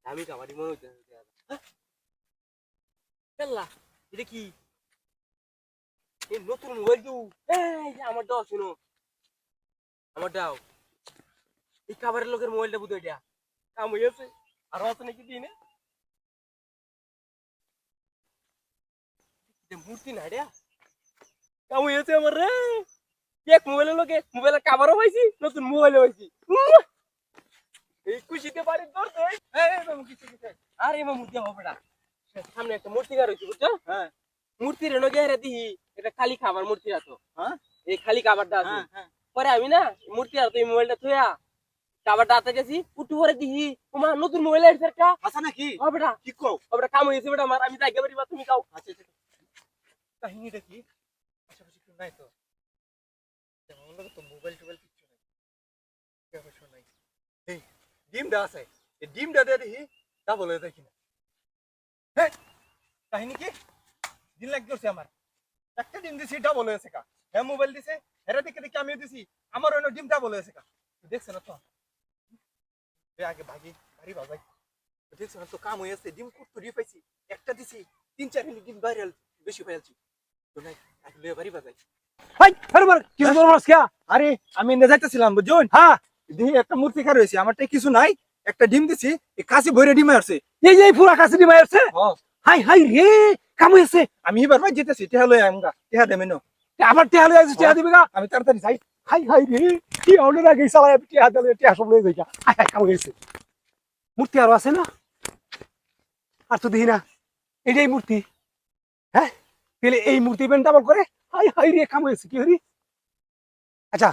আমি কাবাডি মনে হইতে এটা কি নতুন মোবাইল তো আমার দাও শুনো আমার দাও এই কাবারের লোকের মোবাইলটা বুঝো এটা কাম হয়েছে আরো আছে নাকি দিনে মূর্তি না এটা কাম হয়েছে আমার রে এক মোবাইলের লোকে মোবাইলের কাভারও পাইছি নতুন মোবাইলও পাইছি এই খুশিতে বাড়ি ধরছে আরে মামু দিয়া হবে না সামনে একটা মূর্তি গাড় হয়েছে বুঝছো হ্যাঁ মূর্তি রেনো গেরে দিহি এটা খালি খাবার মূর্তি আছো হ্যাঁ এই খালি খাবারটা আছে পরে আমি না মূর্তি আর তুই মোবাইলটা থুয়া খাবারটা আতে গেছি পুটু পরে দিহি তোমার নতুন মোবাইল আছে একটা আছে নাকি ও বেটা কি কও ও বেটা কাম হইছে বেটা আমার আমি যাই গেবারি বা তুমি খাও আচ্ছা আচ্ছা কাহিনীটা কি আশেপাশে কেউ নাই তো আমার লগে তো মোবাইল টোবাইল কিছু নাই কেউ নাই এই ডিমটা আছে এই ডিমটা দিয়ে দিহি ডাবল হয়ে যায় কিনা হ্যাঁ কাহিনী কি দিন লাগছে আমার একটা ডিম দিছি ডাবল হয়েছে কা হ্যাঁ মোবাইল দিছে এরা দেখে দেখে আমিও দিছি আমার অন্য ডিম ডাবল হয়েছে কা দেখছ না তো আগে ভাগি বাড়ি বাজাই দেখছ না তো কাম হয়েছে ডিম কত দিয়ে পাইছি একটা দিছি 3-4 ডিম ভাইরাল বেশি পাইছি তো নাই আগে বাড়ি বাজাই হাই আরে মার কি বলছস কি আরে আমি এনে যাইতেছিলাম বুঝুন হ্যাঁ দেখি একটা মূর্তি খার হইছে আমারটা কিছু নাই একটা ডিম দিছি এই কাশি ভরে ডিম আসছে এই যে পুরা কাশি ডিম আসছে হাই হাই রে কাম হইছে আমি এবার ভাই যেতেছি টেহা লই আমগা টেহা দেবে নো আবার টেহা লই আইছিস টেহা দিবি গা আমি তাড়াতাড়ি যাই হাই হাই রে কি হলো না গই সালা টেহা দেবে টেহা সব লই যাই হাই হাই কাম হইছে মূর্তি আর আছে না আর তো দেখি না এইটাই মূর্তি হ্যাঁ তাহলে এই মূর্তি পেন ডাবল করে হাই হাই রে কাম হইছে কি হরি আচ্ছা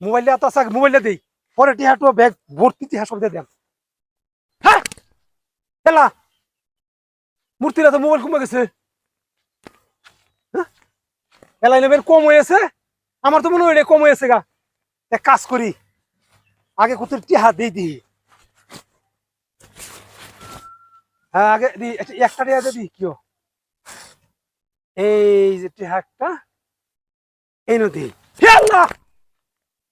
মোবাইলটা তো আছে মোবাইলটা দেই পরে টেহা তো ব্যাগ ভর্তি টেহা সব দিয়ে দেন হ্যাঁ এলা মূর্তিরা তো মোবাইল কমে গেছে এলাই নেবের কম হয়েছে আমার তো মনে হয় কম হয়েছে গা এক কাজ করি আগে কত টিহা দিয়ে দিই হ্যাঁ আগে দিই একটা টিহা দিয়ে দিই কিও এই যে টিহাটা এই নদী এলা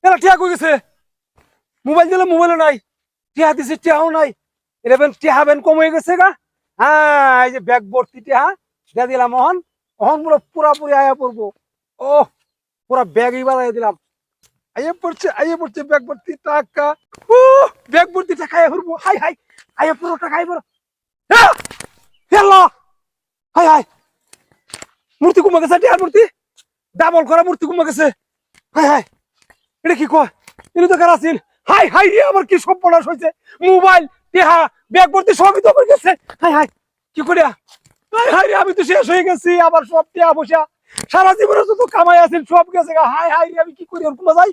এলা টিহা কই গেছে মোবাইল দিলে মোবাইলও নাই টিহা দিছে টিহাও নাই এটা বেন টিহা বেন কম হয়ে গেছে গা হ্যাঁ এই যে ব্যাগ ভর্তি টিহা দিয়ে দিলাম মোহন মোহন পুরাপুরি আয়া পড়বো ও পুরা ব্যাগই বানাই দিলাম আইয়ে পড়ছে ব্যাগ ভর্তি টাকা ও ব্যাগ ভর্তি টাকা আইয়া পড়বো হাই হাই আইয়ে পুরো টাকা আইয়া পড়ো হেল্লো হাই হাই মূর্তি কমে গেছে টিহার মূর্তি ডাবল করা মূর্তি কমে গেছে হাই হাই এটা কি কয় এটা তো কার আছিল হাই হাই রে আমার কি সর্বনাশ হয়েছে মোবাইল টিহা ব্যাগ ভর্তি সবই তো আমার গেছে হাই হাই কি করিয়া হাই হাই রে আমি তো শেষ হয়ে গেছি আবার সব টিহা বসা সারা জীবনে তো কামাই আছেন সব গেছে হাই হাই রে আমি কি করি ওরকম যাই